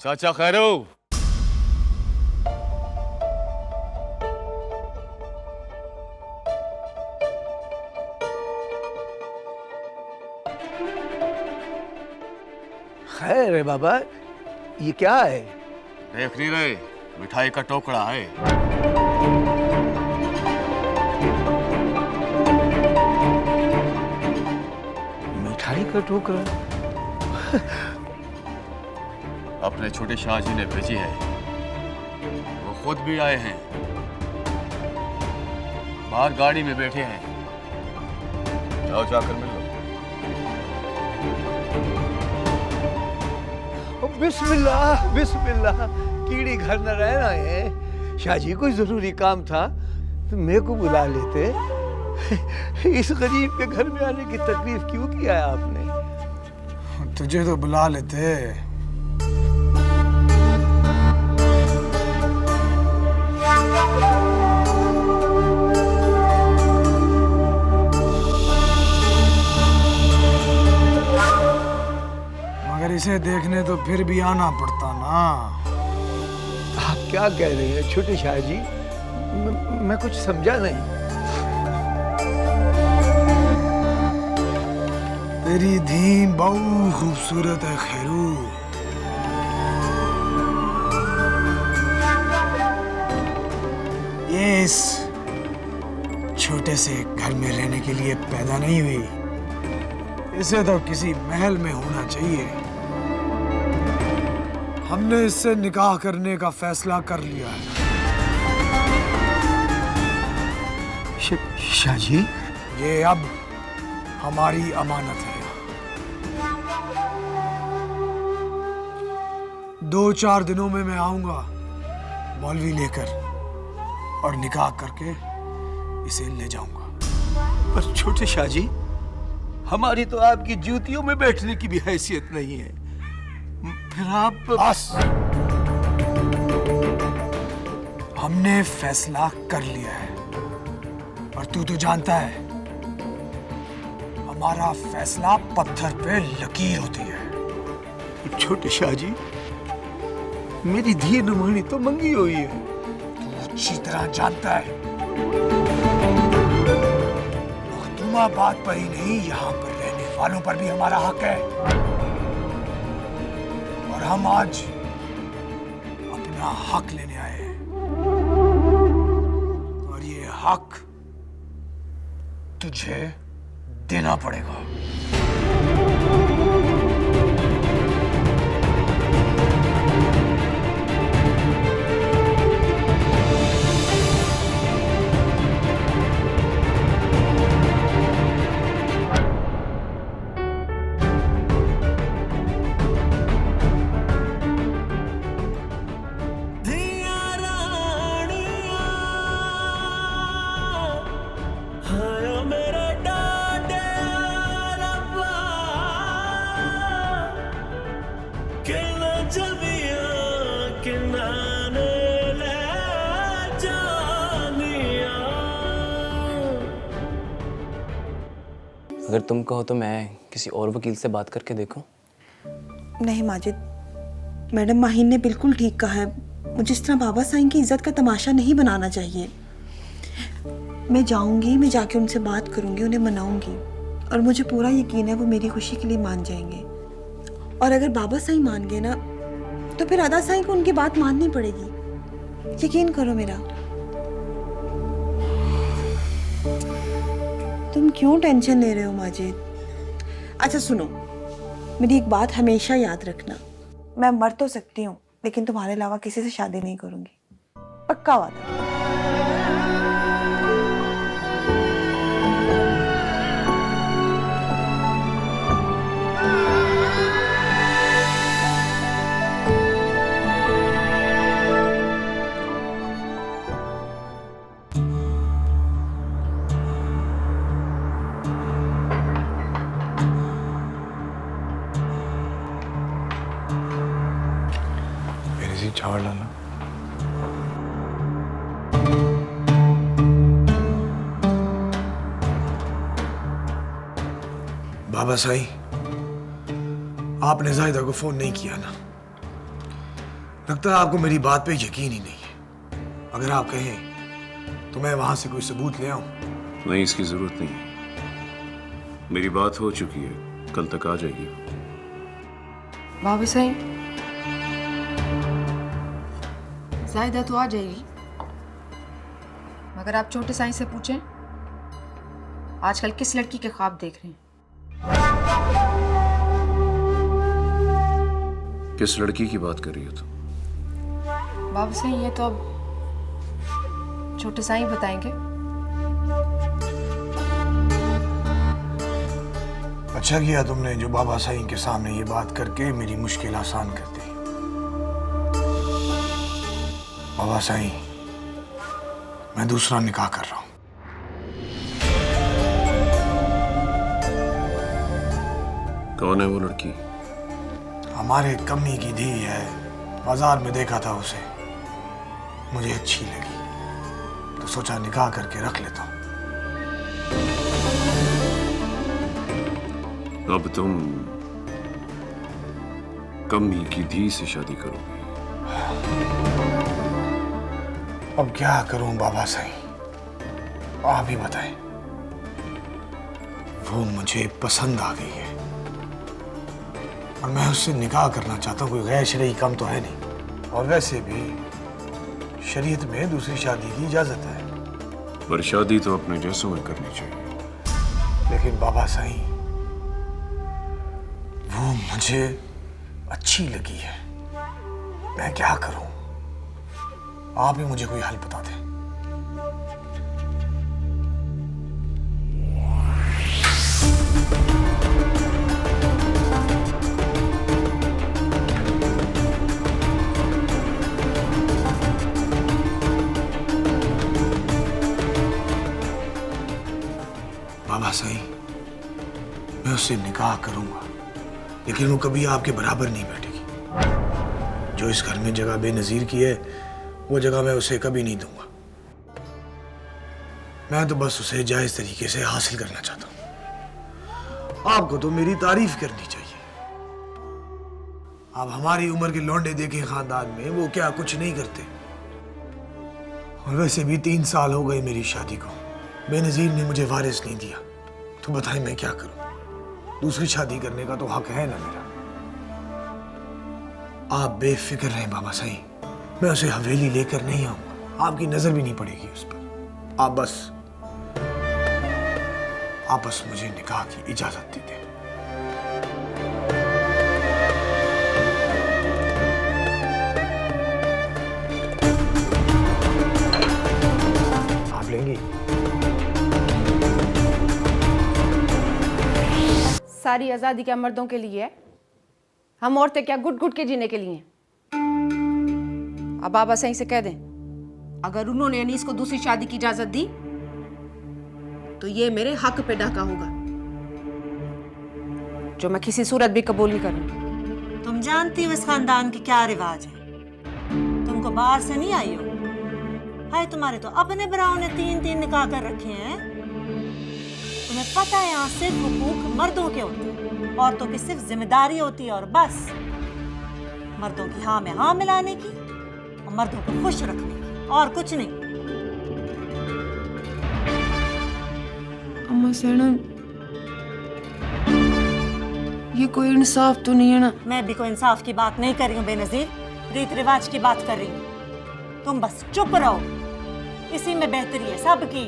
चाचा खैरो, खैर है बाबा, ये क्या है? देख नहीं रहे? मिठाई का टोकरा है। मिठाई का टोकरा? अपने छोटे शाहजी ने भेजी है। वो खुद भी आए हैं, बाहर गाड़ी में बैठे हैं। जाओ जाकर मिल लो। बिस्मिल्लाह बिस्मिल्लाह, कीड़ी घर न रहना है। शाहजी कोई जरूरी काम था तो मेरे को बुला लेते। इस गरीब के घर में आने की तकलीफ क्यों किया है आपने? तुझे तो बुला लेते। मगर इसे देखने तो फिर भी आना पड़ता ना। आप क्या कह रहे हैं छोटे शाहजी? मैं कुछ समझा नहीं। तेरी धी बहुत खूबसूरत है खैरू। ये इस छोटे से घर में रहने के लिए पैदा नहीं हुई। इसे तो किसी महल में होना चाहिए। हमने इससे निकाह करने का फैसला कर लिया है। शाहजी, ये अब हमारी अमानत है। 2-4 दिनों में मैं आऊंगा मौलवी लेकर और निकाह करके इसे ले जाऊंगा। पर छोटे शाहजी, हमारी तो आपकी जूतियों में बैठने की भी हैसियत नहीं है। फिर आप बस, हमने फैसला कर लिया है और तू तो जानता है हमारा फैसला पत्थर पे लकीर होती है। छोटे शाहजी, मेरी धी नुमानी तो मंगी हुई है। तू अच्छी तरह जानता है। मखदूमाबाद पर ही नहीं, यहाँ पर रहने वालों पर भी हमारा हक है। और हम आज अपना हक लेने आए हैं। और ये हक तुझे देना पड़ेगा। अगर तुम कहो तो मैं किसी और वकील से बात करके देखूं? नहीं माजिद, मैडम माहिन ने बिल्कुल ठीक कहा है। मुझे इस तरह बाबा साईं की इज्जत का तमाशा नहीं बनाना चाहिए। मैं जाऊंगी, मैं जाके उनसे बात करूंगी, उन्हें मनाऊंगी और मुझे पूरा यकीन है वो मेरी खुशी के लिए मान जाएंगे। और अगर बाबा साईं मान गए ना तो फिर अदा साईं को उनकी बात माननी पड़ेगी। यकीन करो मेरा। तुम क्यों टेंशन ले रहे हो माजिद? अच्छा सुनो, मेरी एक बात हमेशा याद रखना। मैं मर तो सकती हूँ लेकिन तुम्हारे अलावा किसी से शादी नहीं करूंगी। पक्का वादा। झाड़ लाना। बाबा साईं, आपने जाहिदा को फोन नहीं किया ना? लगता है आपको मेरी बात पे यकीन ही नहीं है। अगर आप कहें तो मैं वहां से कोई सबूत ले आऊं। नहीं, इसकी जरूरत नहीं है। मेरी बात हो चुकी है, कल तक आ जाएगी। भाभी सही जायदा तो आ जाएगी, मगर आप छोटे साईं से पूछें आजकल किस लड़की के ख्वाब देख रहे हैं। किस लड़की की बात कर रही हो तुम? बाबू सही, ये तो अब छोटे साईं बताएंगे। अच्छा किया तुमने जो बाबा साईं के सामने ये बात करके मेरी मुश्किल आसान कर दी। बाबा साईं, मैं दूसरा निकाह कर रहा हूं। कौन है वो लड़की? हमारे कम्मी की धी है, बाजार में देखा था उसे, मुझे अच्छी लगी तो सोचा निकाह करके रख लेता हूं। अब तुम कम्मी की धी से शादी करोगे? अब क्या करूं बाबा साईं, आप ही बताएं। वो मुझे पसंद आ गई है और मैं उससे निकाह करना चाहता हूं। कोई गैर शरई काम तो है नहीं, और वैसे भी शरीयत में दूसरी शादी की इजाजत है। पर शादी तो अपने जैसों में करनी चाहिए। लेकिन बाबा साईं, वो मुझे अच्छी लगी है, मैं क्या करूं? आप ही मुझे कोई हल बता दें। बाबा साईं, मैं उससे निकाह करूंगा, लेकिन वो कभी आपके बराबर नहीं बैठेगी। जो इस घर में जगह बेनजीर की है, वो जगह मैं उसे कभी नहीं दूंगा। मैं तो बस उसे जायज तरीके से हासिल करना चाहता हूं। आपको तो मेरी तारीफ करनी चाहिए। आप हमारी उम्र के लौंडे देखे खानदान में, वो क्या कुछ नहीं करते। और वैसे भी 3 साल हो गए मेरी शादी को, बेनजीर ने मुझे वारिस नहीं दिया, तो बताएं मैं क्या करूं? दूसरी शादी करने का तो हक है ना मेरा। आप बेफिक्र रहें बाबा साईं, मैं उसे हवेली लेकर नहीं आऊंगा, आपकी नजर भी नहीं पड़ेगी उस पर। आप बस मुझे निकाह की इजाजत दे दें। आप लेंगी? सारी आज़ादी क्या मर्दों के लिए है? हम औरतें क्या घुट घुट के जीने के लिए? अब बाबा सही से कह दें, अगर उन्होंने अनीस को दूसरी शादी की इजाजत दी तो ये मेरे हक पे डाका होगा, जो मैं किसी सूरत भी कबूल नहीं करूंगी। तुम जानती हो इस खानदान के क्या रिवाज है। तुमको बाहर से नहीं आई हो। हाय, तुम्हारे तो अपने भराओं ने 3-3 निकाह कर रखे हैं। तुम्हें पता है यहाँ सिर्फ हुकूक मर्दों के होते हैं, औरतों की सिर्फ जिम्मेदारी होती है और बस। मर्दों की हाँ में हाँ मिलाने की और मर्दों को खुश रखने की, और कुछ नहीं। अम्मा सेना, ये कोई इंसाफ तो नहीं है ना? मैं भी कोई इंसाफ की बात नहीं कर रही हूँ बेनजीर, रीत रिवाज की बात कर रही हूँ। तुम बस चुप रहो, इसी में बेहतरी है सबकी।